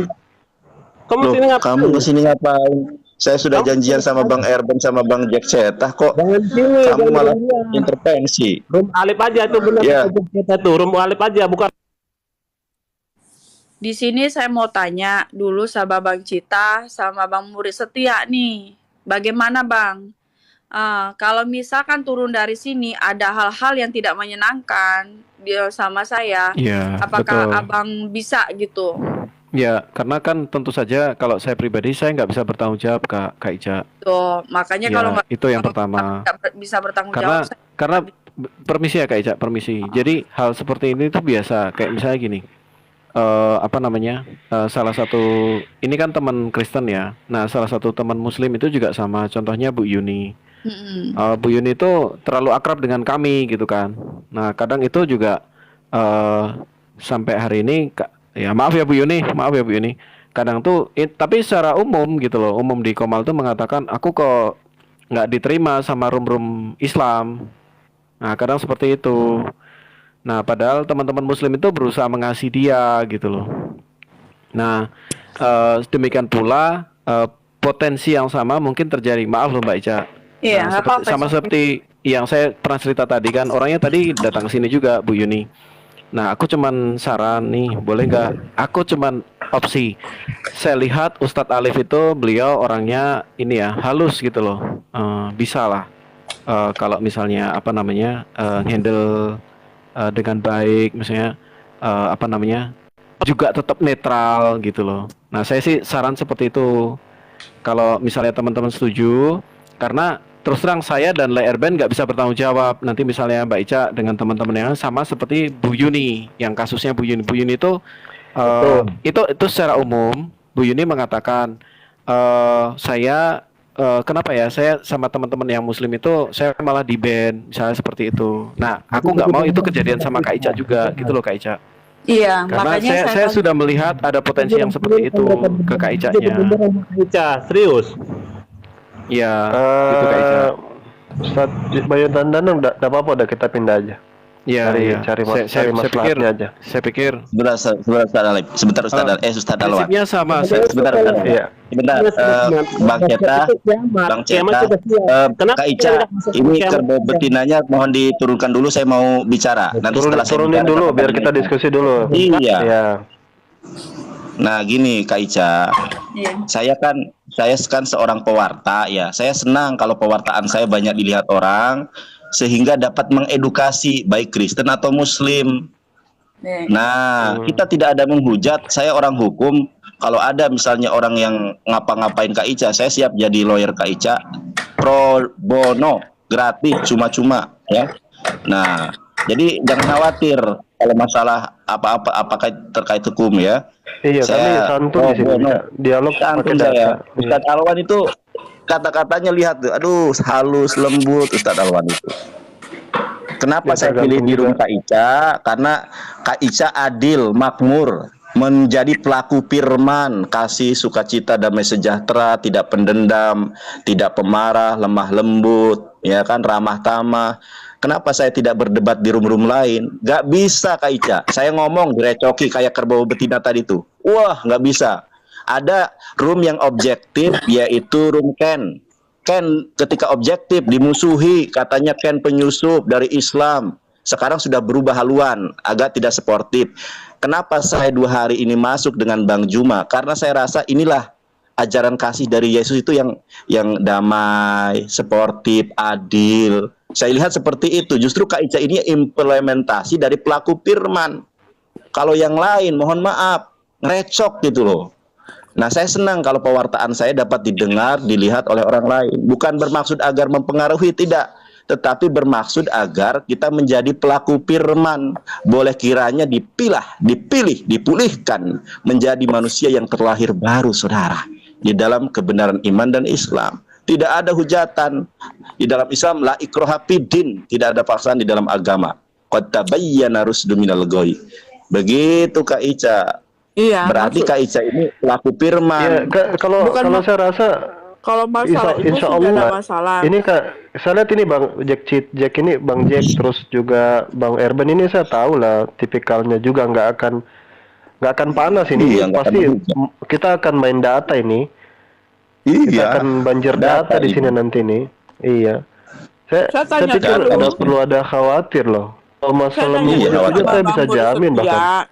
Kamu Loh, kesini ngapain? kamu kesini ngapain? Saya sudah janjian sama Bang Erben sama Bang Jack Cetah kok. Jangan sini. Kamu jangan malah sini. intervensi. Room Alif aja itu benar. Iya. Kita tuh room Alif aja, bukan. Di sini saya mau tanya dulu sama Bang Cita sama Bang Murid Setia nih. Bagaimana Bang? Kalau misalkan turun dari sini ada hal-hal yang tidak menyenangkan dia sama saya, Iya, apakah betul. Abang bisa gitu? Ya, karena kan tentu saja kalau saya pribadi saya nggak bisa bertanggung jawab Kak Ica. Tuh, makanya Ya, kalau nggak itu yang pertama. bisa bertanggung Karena jawab, karena permisi ya Kak Ica, permisi. Jadi hal seperti ini tuh biasa. Kayak misalnya gini, apa namanya, salah satu ini kan teman Kristen ya. Nah, salah satu teman Muslim itu juga sama. Contohnya Bu Yuni. Bu Yuni itu terlalu akrab dengan kami gitu kan. Nah, kadang itu juga sampai hari ini, ya maaf ya Bu Yuni, maaf ya Bu Yuni. Kadang tuh, tapi secara umum gitu loh, umum di Komal tuh mengatakan aku kok nggak diterima sama room-room Islam. Nah, kadang seperti itu. Nah, padahal teman-teman Muslim itu berusaha mengasihi dia gitu loh. Nah, demikian pula potensi yang sama mungkin terjadi. Maaf loh Mbak Ica. Iya, Nah, nggak apa-apa. sama seperti yang saya pernah cerita tadi kan, orangnya tadi datang ke sini juga Bu Yuni. Nah, aku cuman saran nih, boleh nggak? Aku cuman opsi. Saya lihat Ustadz Alif itu beliau orangnya ini ya halus gitu loh. Bisa lah. Kalau misalnya apa namanya handle dengan baik, misalnya apa namanya juga tetap netral gitu loh. Nah, saya sih saran seperti itu. Kalau misalnya teman-teman setuju, karena terus terang saya dan Layer Band nggak bisa bertanggung jawab. Nanti misalnya Mbak Ica dengan teman-teman yang sama seperti Bu Yuni, yang kasusnya Bu Yuni. Bu Yuni itu itu secara umum Bu Yuni mengatakan saya kenapa ya saya sama teman-teman yang Muslim itu saya malah di ban, misalnya seperti itu. Nah, aku nggak mau itu kejadian sama Kak Ica juga, gitu loh Kak Ica. Iya, Karena makanya saya sudah melihat ada potensi yang seperti itu ke Kak Ica-nya. Ica, serius. Iya, gitu Kak Ica. Ustaz Bayu Dandan udah apa-apa, udah kita pindah aja. Iya, Cari- iya. cari mas- Saya cari pikir, maslahatnya aja. saya pikir Sebentar Ustaz Alif. Sebentar Ustaz Alif. Ustaz Alwan. prinsipnya sama. Sebentar Ustaz. Iya. Sebentar, Bang Ceta, Bang Ceta, Kak Ica, ini kerbau betinanya mohon diturunkan dulu, saya mau bicara. Nanti setelah saya Turunin bicara, dulu Bapak biar kita dengarkan. diskusi dulu. Iya. Iya. Nah gini Kak Ica, Iya. saya kan seorang pewarta ya. Saya senang kalau pewartaan saya banyak dilihat orang, sehingga dapat mengedukasi baik Kristen atau Muslim. Iya. Nah, kita tidak ada menghujat. Saya orang hukum. Kalau ada misalnya orang yang ngapa-ngapain Kak Ica, saya siap jadi lawyer Kak Ica, pro bono, gratis, cuma-cuma, ya. Nah, jadi jangan khawatir kalau masalah apa-apa apakah terkait hukum ya. Iya, kami santun di sini. pro bono. Dialog Santun pakai saya. data. Ustadz Alwan itu kata-katanya lihat tuh, aduh halus lembut Ustadz Alwan itu. Kenapa Ya, saya pilih di tergantung room Kak Ica? Karena Kak Ica adil, makmur, menjadi pelaku firman, kasih, sukacita, damai sejahtera, tidak pendendam, tidak pemarah, lemah lembut, ya kan, ramah tamah. Kenapa saya tidak berdebat di room-room lain? Gak bisa Kak Ica. Saya ngomong direcoki kayak kerbau betina tadi tuh. Wah, gak bisa. Ada room yang objektif, yaitu room Ken. Ken ketika objektif dimusuhi, katanya Ken penyusup dari Islam. Sekarang sudah berubah haluan, agak tidak sportif. Kenapa saya 2 hari ini masuk dengan Bang Juma? Karena saya rasa inilah ajaran kasih dari Yesus itu yang damai, sportif, adil. Saya lihat seperti itu. Justru Kak Ica ini implementasi dari pelaku firman. Kalau yang lain, mohon maaf, ngerecok gitu loh. Nah, saya senang kalau pewartaan saya dapat didengar, dilihat oleh orang lain. Bukan bermaksud agar mempengaruhi, tidak. Tetapi bermaksud agar kita menjadi pelaku firman. Boleh kiranya dipilih, dipulihkan. Menjadi manusia yang terlahir baru, saudara. Di dalam kebenaran iman dan Islam. Tidak ada hujatan. Di dalam Islam, la ikraha fiddin. Tidak ada paksaan di dalam agama. Qad tabayyana rusdu minal ghayy. Begitu Kak Ica. Iya. Berarti maksud- Kak Ica ini pelaku Iya, firman. kalau Bukan kalau saya rasa kalau masalah itu insya sudah ada Allah masalah. ini Kak, saya lihat ini Bang Jack ini Bang Jack terus juga Bang Erben ini saya tahu lah tipikalnya juga nggak akan panas ini. Iya, nggak Pasti akan hujan. kita akan main data ini. Kita Iya. akan banjir data di sini nanti nih. Iya. Saya Saya tanya pikir dulu. ada perlu ada khawatir loh. Kalau masalah tanya Iya, mungkin dulu khawatir. saja sama saya bisa Bang Bun jamin Setia. bahkan.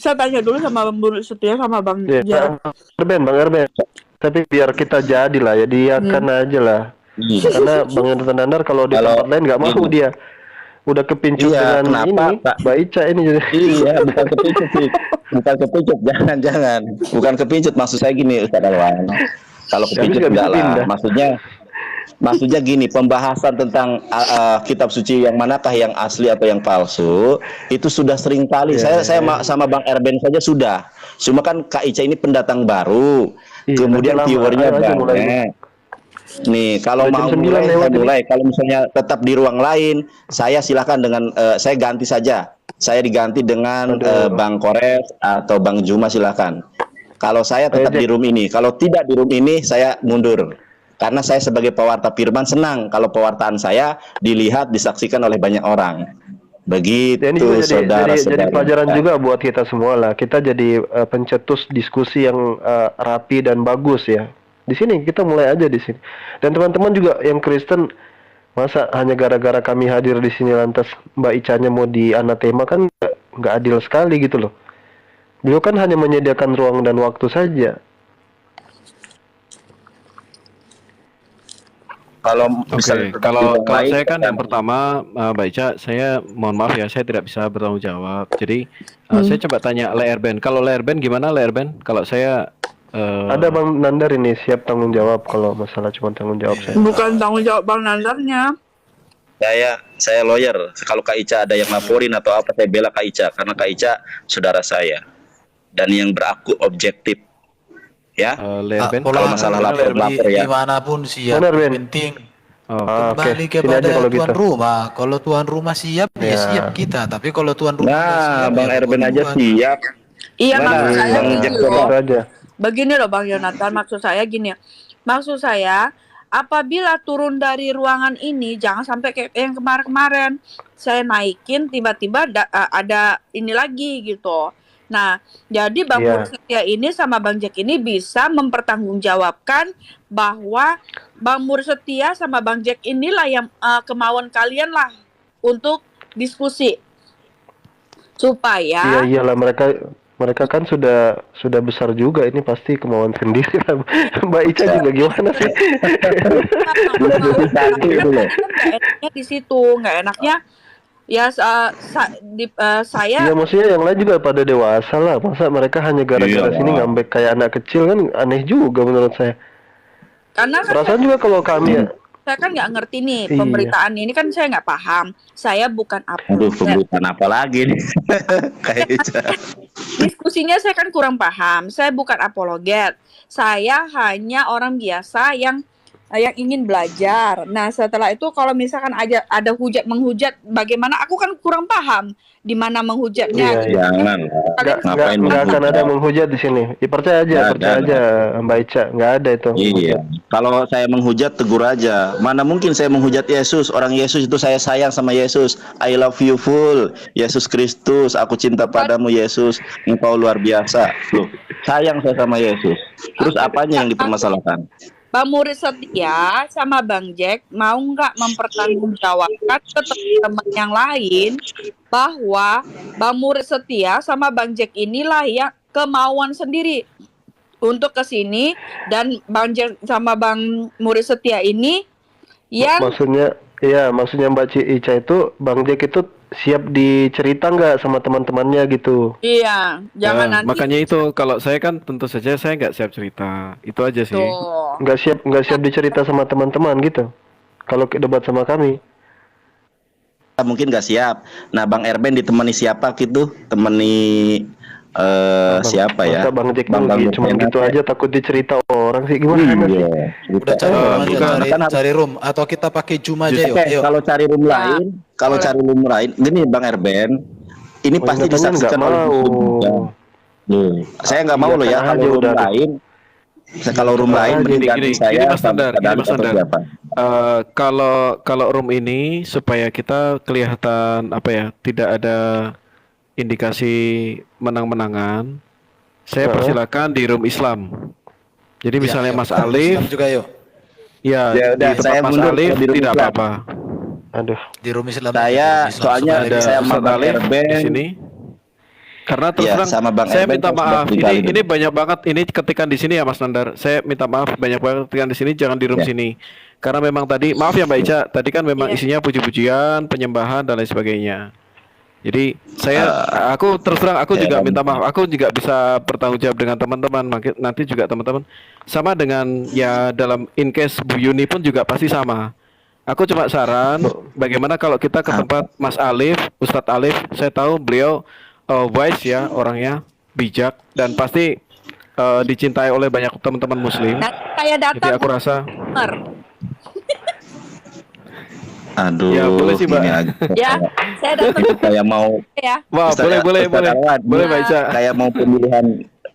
Saya tanya dulu sama Bang Bun Setia sama Bang Iya, Jar. Bang Erben. Tapi biar kita jadi lah ya, diakan aja lah. Iya. Karena Bang Erben Dandar kalau di Kalau tempat lain nggak mau ini. dia. Udah kepincut Iya, dengan kenapa, ini, Pak? Mbak Ica ini juga. Iya, bukan kepincut sih. Bukan kepincut, jangan. Bukan kepincut, maksud saya gini Ustaz Alwan. Kalau Habis kepincut nggak bisa enggak lah. pindah. Maksudnya Maksudnya gini, pembahasan tentang kitab suci yang manakah yang asli atau yang palsu itu sudah sering kali. Sama Bang Erben saja sudah. Cuma kan Kak Ica ini pendatang baru. Iya, Kemudian nanti lama. viewernya Ayo aja mulai. banyak. Nih, kalau Udah jam mau 9 mulai lewat saya ini. mulai. Kalau misalnya tetap di ruang lain, saya silakan dengan saya ganti saja. Saya diganti dengan Aduh. Bang Kores atau Bang Juma silakan. Kalau saya tetap Jack. di room ini, kalau tidak di room ini saya mundur. Karena saya sebagai pewarta firman senang kalau pewartaan saya dilihat, disaksikan oleh banyak orang. Begitu, Ya, ini juga jadi saudara-saudara. pelajaran juga buat kita semua lah. Kita jadi pencetus diskusi yang rapi dan bagus ya. Di sini kita mulai aja di sini. Dan teman-teman juga yang Kristen, masa hanya gara-gara kami hadir di sini lantas Mbak Icanya mau di anatema, kan nggak adil sekali gitu loh. Beliau kan hanya menyediakan ruang dan waktu saja. Kalau Oke, misalnya kalau lain, saya kan yang pertama, Mbak Ica, saya mohon maaf ya, saya tidak bisa bertanggung jawab. Jadi saya coba tanya Leerben. Kalau Leerben gimana Leerben? Kalau saya Ada Bang Nandar ini siap tanggung jawab kalau masalah cuma tanggung jawab saya. Bukan tanggung jawab Bang Nandarnya. saya lawyer. Kalau Kak Ica ada yang laporin atau apa, saya bela Kak Ica karena Kak Ica saudara saya dan yang beraku objektif. Ya. Leerben. Kalau masalah lapor ya. Dimanapun siap. Benar, Ben. Penting Oh, Oke, kembali sini kepada aja kalau tuan gitu. rumah. Kalau tuan rumah siap, ya Ya. siap kita. Tapi kalau tuan rumah nggak Nah, siap, Bang ya Erben tuan aja rumah. siap. Iya, Mana, maksud saya Bang gini Jack, loh. Itu aja. Begini loh Bang Yonatan, maksud saya gini. Maksud saya, apabila turun dari ruangan ini, jangan sampai kayak yang kemarin-kemarin. Saya naikin, tiba-tiba ada ini lagi gitu. Nah, jadi Bang Iya. Pur Setia ini sama Bang Jack ini bisa mempertanggungjawabkan bahwa Bang Mur Setia sama Bang Jack inilah yang kemauan kalian lah untuk diskusi. Supaya Iya iyalah, mereka kan sudah besar juga, ini pasti kemauan sendiri lah. Mbak Ica juga gimana sih? Sudah 21 itu loh. nggak enaknya di situ, nggak enaknya ya saya Iya, maksudnya yang lain juga pada dewasa lah. Masa mereka hanya gara-gara Iya. sini ngambek kayak anak kecil, kan aneh juga menurut saya. karena kan Perasaan juga kalau kami saya kan nggak ngerti nih Iya. pemberitaan ini, kan saya nggak paham. Saya bukan Aduh, apologet. pembukaan apa lagi nih? Kak Ica. Diskusinya saya kan kurang paham. Saya bukan apologet. Saya hanya orang biasa yang ingin belajar. Nah, setelah itu kalau misalkan ada hujat menghujat, bagaimana? Aku kan kurang paham di mana menghujatnya. Iya, Jangan. nggak akan ada menghujat di sini. Ya, percaya Nggak aja ada. Mbak Ica, nggak ada itu. Iya. Kalau saya menghujat, tegur aja. Mana mungkin saya menghujat Yesus? Orang Yesus itu saya sayang sama Yesus. I love you full. Yesus Kristus, aku cinta padamu Yesus. Engkau luar biasa. Loh, sayang saya sama Yesus. Terus apanya yang dipermasalahkan? Bang Murid Setia sama Bang Jack mau nggak mempertanggungjawabkan ke teman-teman yang lain bahwa Bang Murid Setia sama Bang Jack inilah yang kemauan sendiri untuk kesini, dan Bang Jack sama Bang Murid Setia ini yang Maksudnya Mbak Ica itu, Bang Jack itu siap dicerita nggak sama teman-temannya gitu? iya jangan Ya, nanti makanya itu kalau saya kan tentu saja saya nggak siap cerita. Itu aja sih. tuh. Nggak siap dicerita sama teman-teman gitu? Kalau debat sama kami? Mungkin nggak siap. Nah, Bang Erben ditemani siapa gitu? Temani siapa ya? Masa Bang Jack Bang dulu cuma Jack gitu enak, aja takut dicerita orang sih, gimana sih? Iya. Udah cari room aja, bukan. cari room. Atau kita pakai Zoom aja yuk. Oke, Yuk. kalau cari room Nah, lain, kalau boleh. cari room lain, gini Bang Erben, ini Oh, pasti katanya disaksikan nggak oleh mau. Muslim juga. Loh, saya nggak mau Iya, loh ya kan kalau aja room udah. lain. Kalau room lain Gini, mending ganti gini, saya gini, Mas sama Nandar, gini, David Mas atau Nandar. siapa. Kalau room ini supaya kita kelihatan apa ya, tidak ada indikasi menang-menangan, saya persilakan di room Islam. Jadi misalnya Iya, Mas iya. Alif, Islam juga yuk. ya Ya di udah, tempat saya Mas mundur Alif di room tidak Islam. apa-apa. Aduh, Di room Islam. Saya aja, room Islam, soalnya supaya Ada lebih saya seru. sama Ustadz Bang Alif Erben. di sini. Karena terus Iya, terang, sama Bang saya Erben minta kan sudah maaf. berkali Ini banyak banget ini ketikan di sini ya Mas Nandar. Saya minta maaf banyak banget ketikan di sini, jangan di room Ya. sini. Karena memang tadi maaf ya Mbak Ica, tadi kan memang Iya. isinya puji-pujian, penyembahan dan lain sebagainya. Jadi aku terus terang aku juga minta maaf. Aku juga bisa bertanggung jawab dengan teman-teman. Nanti juga teman-teman sama dengan ya dalam in case Bu Yuni pun juga pasti sama. Aku cuma saran bagaimana kalau kita ke tempat Mas Alif, Ustadz Alif. Saya tahu beliau wise ya, orangnya bijak dan pasti dicintai oleh banyak teman-teman muslim. Nah, kayak Jadi datang aku rasa bener. Aduh, Ya, boleh sih, Mbak. ini aja. Ya, saya datang Kayak mau ya. wah, Ustaz- boleh Ustaz Alwan, boleh Mbak Ica. kayak mau pemilihan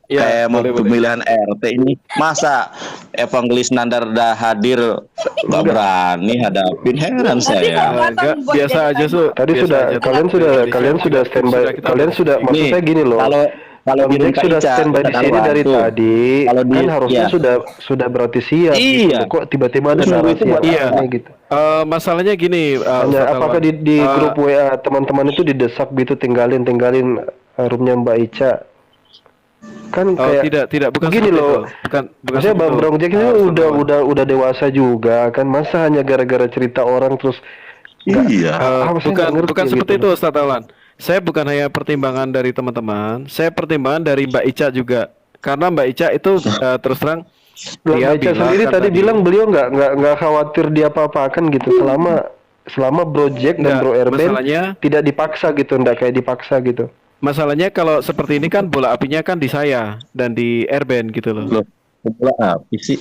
Ya, kayak mau boleh. pemilihan RT ini. Masa Evangelis Nandar udah hadir nggak berani hadapin, heran Nanti saya. kalau datang Enggak, buat biasa jadi aja tanya. Su. Tadi Biasa sudah aja. kalian sudah standby. kita Kalian udah- sudah maksud Nih, saya gini loh. kalau Bang di Jack sudah Ica, standby di Ustaz sini Alwan dari tuh. tadi. Kalau di- Kan harusnya iya. sudah berarti siap. Iya. Gitu. Kok tiba-tiba ada Terus nunggu itu narasi buat yang apa? aneh gitu. Masalahnya gini, Hanya Ustaz apakah Alwan. di grup WA teman-teman itu didesak gitu tinggalin roomnya Mbak Ica? Kan kayak tidak bukan begini seperti loh. itu. Bukan Maksudnya seperti itu. Bang Jack ini Ustaz Alwan. udah dewasa juga kan, masa hanya gara-gara cerita orang terus Iya. apa sih, nggak ngerti Bukan seperti gitu itu Ustaz Alwan. Saya bukan hanya pertimbangan dari teman-teman, saya pertimbangan dari Mbak Ica juga. Karena Mbak Ica itu terus terang Mbak dia Ica bilang sendiri kan tadi bilang beliau nggak khawatir dia apa-apakan gitu selama Bro Jack dan Nggak, Bro Erben masalahnya- tidak dipaksa gitu, nggak kayak dipaksa gitu. masalahnya kalau seperti ini kan bola apinya kan di saya dan di Erben gitu loh. Loh, bola api sih.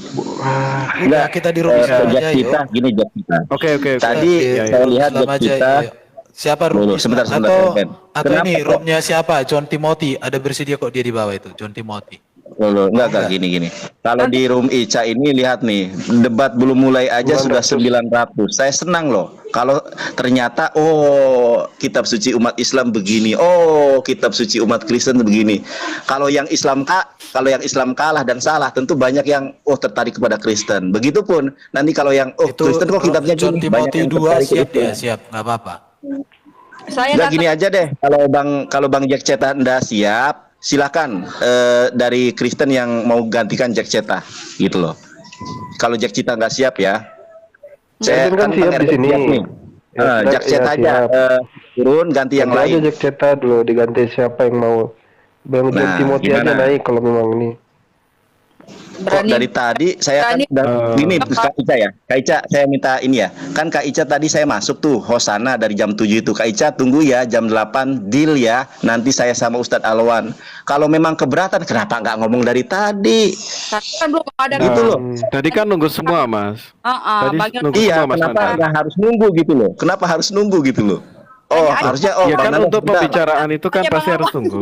Udah, kita di room Islam Jak aja, kita, yuk. gini Jak kita. Oke. Tadi Iya, iya. saya lihat Islam Jak aja, kita. yuk. Siapa room Dulu, Islam? sebentar, Ben. Atau Kenapa ini kok- roomnya siapa? John Timothy. Ada bersedia kok dia di bawah itu, John Timothy. Loh, enggak gini. Kalau di room Ica ini lihat nih, debat belum mulai aja sudah 900. Saya senang loh. Kalau ternyata kitab suci umat Islam begini, kitab suci umat Kristen begini. Kalau yang Islam kalah dan salah, tentu banyak yang tertarik kepada Kristen. Begitupun nanti kalau yang Itu Kristen kok kitabnya John gini, banyak Timothy yang 2 tertarik ke siap itu. ya, siap, nggak apa-apa. Saya Nggak, datang gini aja deh, kalau Bang Jack Ceta ndak siap, silakan dari Kristen yang mau gantikan Jack Ceta, gitu loh. Kalau Jack Ceta nggak siap ya, saya Erben kan siap Bang di Erben sini. siap nih. Ya, Jack Ceta ya, aja siap. turun ganti yang Ganti aja lain. Jack Ceta dulu, diganti siapa yang mau. Bang John Nah, Timothy aja gimana? naik kalau memang ini. Kok berani. dari tadi saya kan Berani. gini Kak Ica ya. Kak Ica saya minta ini ya. Kan Kak Ica tadi saya masuk tuh Hosana dari jam 7 itu. Kak Ica tunggu ya jam 8 deal ya. Nanti saya sama Ustadz Alwan. Kalau memang keberatan kenapa nggak ngomong dari tadi? Karena kan belum ada Gitu loh. Tadi kan nunggu semua Mas. Tadi bagian nunggu Iya, semua Mas kenapa Nanda. nggak harus nunggu gitu loh? Kenapa harus nunggu gitu loh? Harusnya Ya kan Bang Nanda untuk sebentar. pembicaraan itu kan Tanya pasti Bang harus tunggu.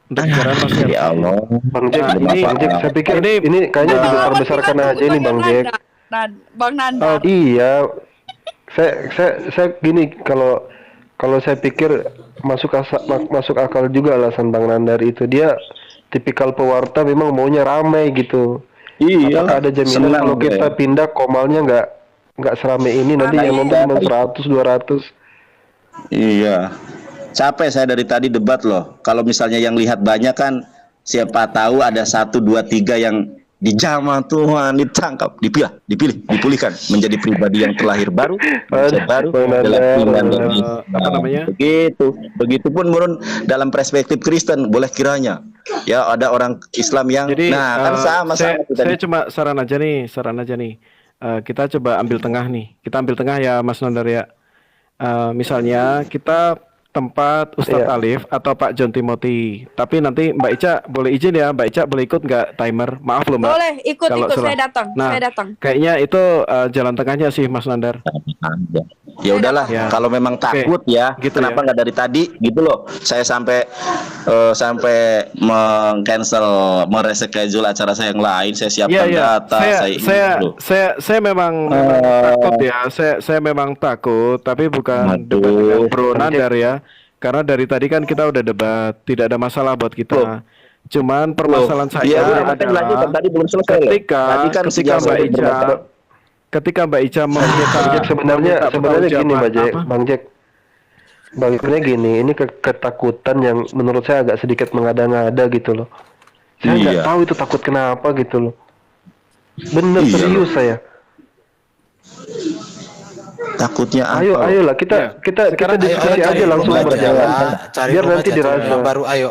Untuk pembicaraan pasti harus Ya Allah. Bang Jack, Nah, ini- Bang Jack, saya pikir ini- ini kayaknya dibesar-besarkan aja ini Bang Jack. Bang Nanda. Iya, saya gini kalau saya pikir masuk akal juga alasan Bang Nandar itu. Dia tipikal pewarta memang maunya ramai gitu. Iya. Apakah ada jaminan senang kalau gue. kita pindah komalnya nggak seramai ini nanti yang nonton cuma 100 200. Iya. Capek saya dari tadi debat loh. Kalau misalnya yang lihat banyak kan siapa tahu ada 1, 2, 3 yang dijamah Tuhan, ditangkap, dipulihkan menjadi pribadi yang terlahir baru, manusia baru, Benar, dalam iman benar. dan apa namanya? Begitupun menurut dalam perspektif Kristen boleh kiranya ya ada orang Islam yang Jadi kan saya kita. cuma saran aja nih. Kita coba ambil tengah nih. Kita ambil tengah ya Mas Nandar ya. Misalnya kita tempat Ustadz Iya. Alif atau Pak John Timothy. Tapi nanti Mbak Ica boleh izin ya, Mbak Ica boleh ikut nggak timer? Maaf loh Mbak. Boleh ikut Kalau ikut salah. saya datang. Nah, Saya datang. kayaknya itu jalan tengahnya sih Mas Nandar. Ya udahlah, Ya. kalau memang takut ya, Gitu kenapa ya. nggak dari tadi gitu loh? Saya sampai meng-cancel, mereschedule acara saya yang lain, saya siapkan data, Saya memang takut ya. Saya memang takut, tapi bukan Aduh. debat dengan Bro Nandar ya. Karena dari tadi kan kita udah debat, tidak ada masalah buat kita. Cuman permasalahan saya Iya, adalah tadi belum selesai loh. ketika Tadi kan ketika Mbak Ica meminta sebenarnya gini Bang Jack, apa? Bang sebenarnya gini, ini ketakutan yang menurut saya agak sedikit mengada-ngada gitu loh. Saya nggak Iya. tahu itu takut kenapa gitu loh. Bener Iya serius saya. Takutnya Ayo, apa? ayolah kita Sekarang diskusi cari aja langsung room aja, berjalan. cari Biar room nanti aja, cari dirasa. room baru. Ayo.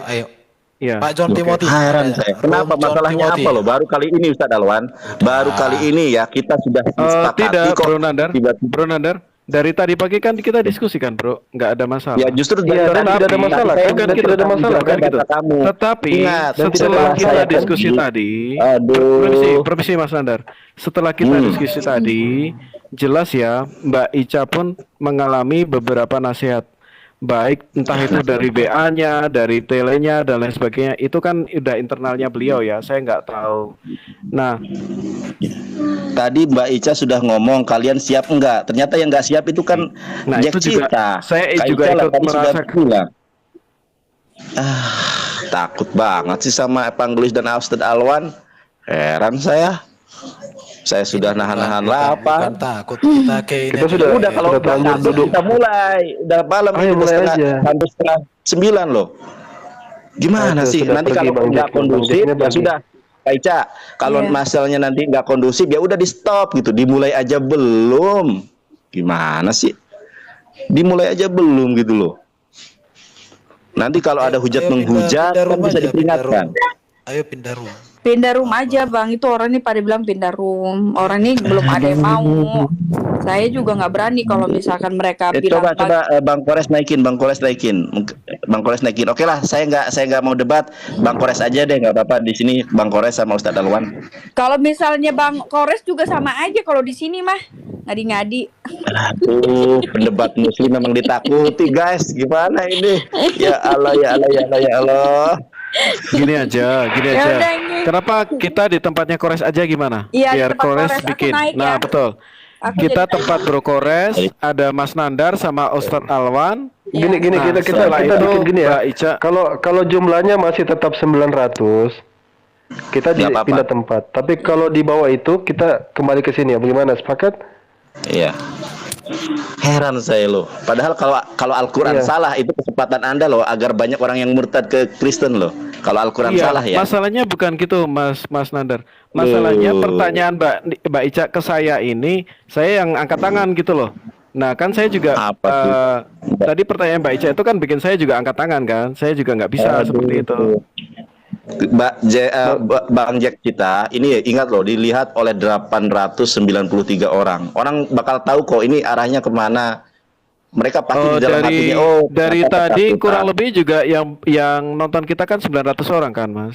Iya. Pak John Oke. Timothy. Heran ada saya. room Kenapa John masalahnya Timothy. apa loh? Baru kali ini Ustadz Alwan. Baru kali ini ya kita sudah disepakati Tidak, kok. Bro Nandar. Tiba-tiba. Bro Nandar, dari tadi pagi kan kita diskusikan, Bro. Nggak ada masalah. Ya justru dari Iya, tadi dan tidak ada masalah, saya kan? Dan tidak ada masalah, menjelaskan kan? gitu. kata kamu. Tetapi Ingat, dan tidak setelah ada kita masalah, kan? diskusi tadi, Aduh. permisi Mas Nandar. Setelah kita diskusi tadi, jelas ya Mbak Ica pun mengalami beberapa nasihat. Baik entah itu dari BA-nya, dari telenya dan lain sebagainya. Itu kan udah internalnya beliau ya. Saya nggak tahu. Nah, Tadi Mbak Ica sudah ngomong kalian siap enggak? Ternyata yang enggak siap itu kan Nah, Jack itu juga Cita. saya Kak juga Ica lah ikut tadi sudah merasakan. bilang. Takut banget sih sama Epanggelis dan Ustadz Alwan. Heran saya. Saya sudah nahan-nahan lapar. Bukan takut kita kayak ini. Kita sudah- Udah kalau sudah udah terlanjur takut duduk. kita mulai. Udah malam Ayo, ini udah mulai aja. hampir setengah 9 loh. Gimana Ayo, sih? sudah Nanti pergi, kalau Bang nggak Jack. Bang kondusif Jacknya ya pergi. sudah. Kak Ica, kalau Iya. masalahnya nanti nggak kondusif ya udah di stop gitu. Dimulai aja belum. Gimana sih? Dimulai aja belum gitu loh. Nanti kalau ada hujat menghujat pindah kan room bisa aja, diperingatkan. pindah room. Ayo pindah room. Pindah room aja bang, itu orang ini pada bilang pindah room. Orang ini belum ada yang mau. Saya juga nggak berani kalau misalkan mereka bilang Coba Bang Kores naikin, Bang Kores naikin. Oke lah, saya nggak mau debat. Bang Kores aja deh, nggak apa-apa di sini Bang Kores sama Ustadz Alwan. kalau misalnya Bang Kores juga sama aja kalau di sini mah ngadi-ngadi. Aduh, pendebat muslim memang ditakuti guys. Gimana ini? Ya Allah, ya Allah, ya Allah, ya Allah. Gini aja. Ya udah, ini. Kenapa kita di tempatnya Kores aja gimana? Iya, di Biar tempat Kores Kores. Aku bikin. naik Nah, ya. betul. Aku Kita jadi- tempat Bro Kores, ada Mas Nandar sama Ustadz Alwan. Gini Nah, kita setelah itu, bikin gini ya. Mbak Ica. Kalau jumlahnya masih tetap 900, kita Nggak apa-apa. pindah tempat. Tapi kalau di bawah itu kita kembali ke sini ya. Bagaimana? Sepakat? Iya. Heran saya loh. Padahal kalau Al-Quran Iya. salah itu kesempatan Anda loh agar banyak orang yang murtad ke Kristen loh. Kalau Al-Quran Iya, salah ya. masalahnya bukan gitu, Mas Nandar. Masalahnya pertanyaan Mbak Ica ke saya ini, saya yang angkat tangan gitu loh. Nah, kan saya juga Apa tuh? tadi pertanyaan Mbak Ica itu kan bikin saya juga angkat tangan kan. Saya juga nggak bisa seperti itu. Bang Jack Cita, ini ingat loh, dilihat oleh 893 orang. Orang bakal tahu kok ini arahnya kemana. Mereka pasti Oh, di dalam dari hatinya. dari kata tadi ketakutan. kurang lebih juga yang nonton kita kan 900 orang kan, Mas.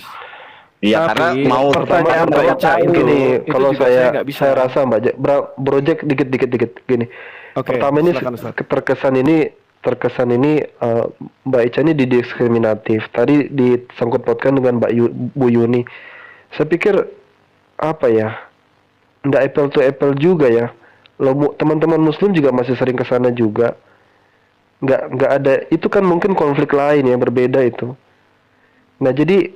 Iya, karena Tapi mau Pertanyaan Mbak Mbak Ica Ica itu- gini, itu kalau juga saya nggak bisa. saya rasa Mbak Jack, Bro Jack dikit gini. Oke, Pertama ini silakan, Ustaz. terkesan ini Mbak Ica ini didiskriminatif. Tadi disangkut pautkan dengan Bu Yuni. Saya pikir apa ya? Nggak apple to apple juga ya. Teman-teman Muslim juga masih sering ke sana juga. Nggak ada, itu kan mungkin konflik lain ya, berbeda itu. Nah jadi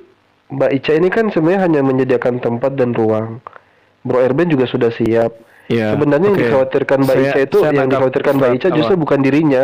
Mbak Ica ini kan sebenarnya hanya menyediakan tempat dan ruang. Bro Erben juga sudah siap. Iya, Sebenarnya yang oke. dikhawatirkan Mbak Saya- Ica itu, saya yang nangkap dikhawatirkan Mbak Ustaz Ica justru Alwan. bukan dirinya,